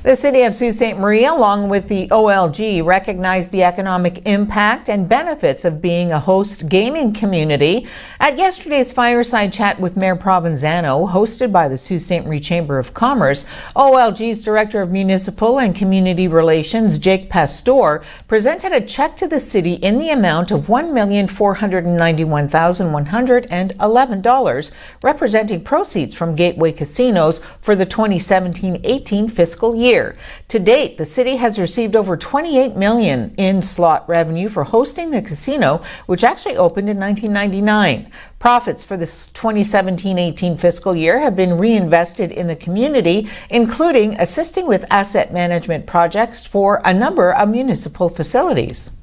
The City of Sault Ste. Marie, along with the OLG, recognized the economic impact and benefits of being a host gaming community at yesterday's fireside chat with Mayor Provenzano, hosted by the Sault Ste. Marie Chamber of Commerce. OLG's Director of Municipal and Community Relations, Jake Pastor, presented a check to the city in the amount of $1,491,111, representing proceeds from Gateway Casinos for the 2017-18 fiscal year. To date, the city has received over $28 million in slot revenue for hosting the casino, which actually opened in 1999. Profits for this 2017-18 fiscal year have been reinvested in the community, including assisting with asset management projects for a number of municipal facilities.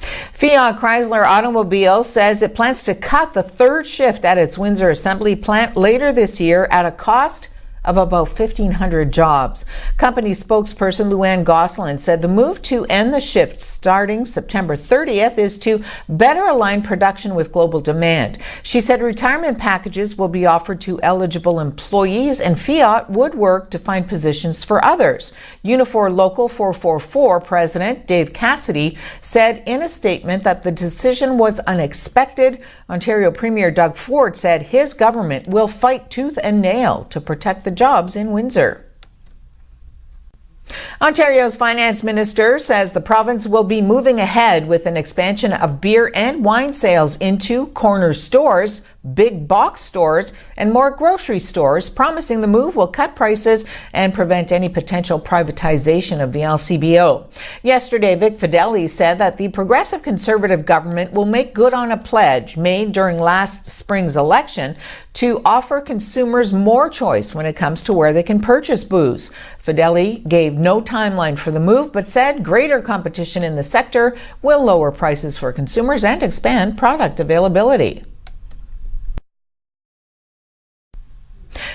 Fiat Chrysler Automobiles says it plans to cut the third shift at its Windsor assembly plant later this year at a cost of about 1,500 jobs. Company spokesperson Luann Gosselin said the move to end the shift starting September 30th is to better align production with global demand. She said retirement packages will be offered to eligible employees, and Fiat would work to find positions for others. Unifor Local 444 President Dave Cassidy said in a statement that the decision was unexpected. Ontario Premier Doug Ford said his government will fight tooth and nail to protect the jobs in Windsor. Ontario's finance minister says the province will be moving ahead with an expansion of beer and wine sales into corner stores, big box stores, and more grocery stores, promising the move will cut prices and prevent any potential privatization of the LCBO. Yesterday, Vic Fedeli said that the Progressive Conservative government will make good on a pledge made during last spring's election to offer consumers more choice when it comes to where they can purchase booze. Fedeli gave no timeline for the move, but said greater competition in the sector will lower prices for consumers and expand product availability.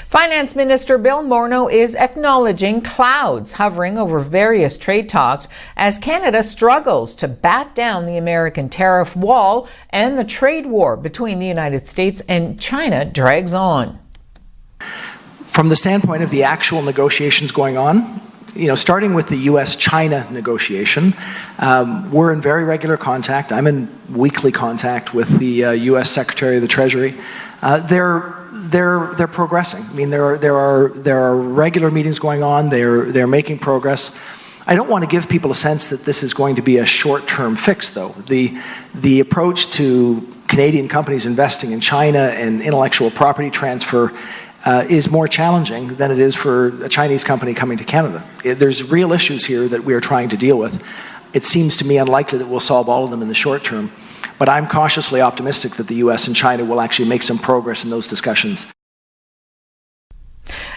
Finance Minister Bill Morneau is acknowledging clouds hovering over various trade talks as Canada struggles to bat down the American tariff wall and the trade war between the United States and China drags on. From the standpoint of the actual negotiations going on, starting with the U.S.-China negotiation, we're in very regular contact. I'm in weekly contact with the U.S. Secretary of the Treasury. They're progressing. I mean, there are regular meetings going on. They're making progress. I don't want to give people a sense that this is going to be a short-term fix, though. The approach to Canadian companies investing in China and intellectual property transfer is more challenging than it is for a Chinese company coming to Canada. There's real issues here that we are trying to deal with. It seems to me unlikely that we'll solve all of them in the short term. But I'm cautiously optimistic that the U.S. and China will actually make some progress in those discussions.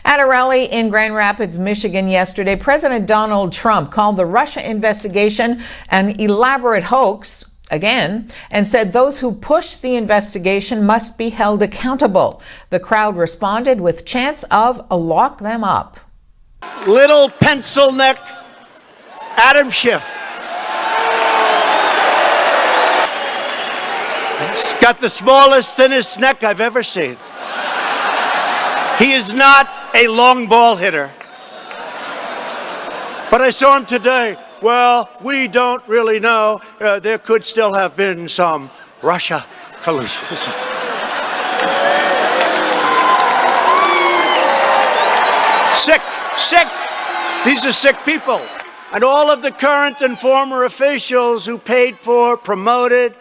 At a rally in Grand Rapids, Michigan yesterday, President Donald Trump called the Russia investigation an elaborate hoax again, and said those who pushed the investigation must be held accountable. The crowd responded with chants of "lock them up." Little pencil neck Adam Schiff. He's got the smallest, thinnest neck I've ever seen. He is not a long ball hitter. But I saw him today. Well, we don't really know. There could still have been some Russia collusion. Sick. These are sick people. And all of the current and former officials who paid for, promoted,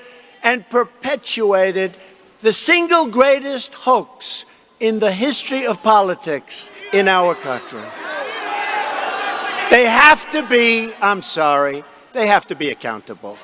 and perpetuated the single greatest hoax in the history of politics in our country. They have to be, I'm sorry, they have to be accountable.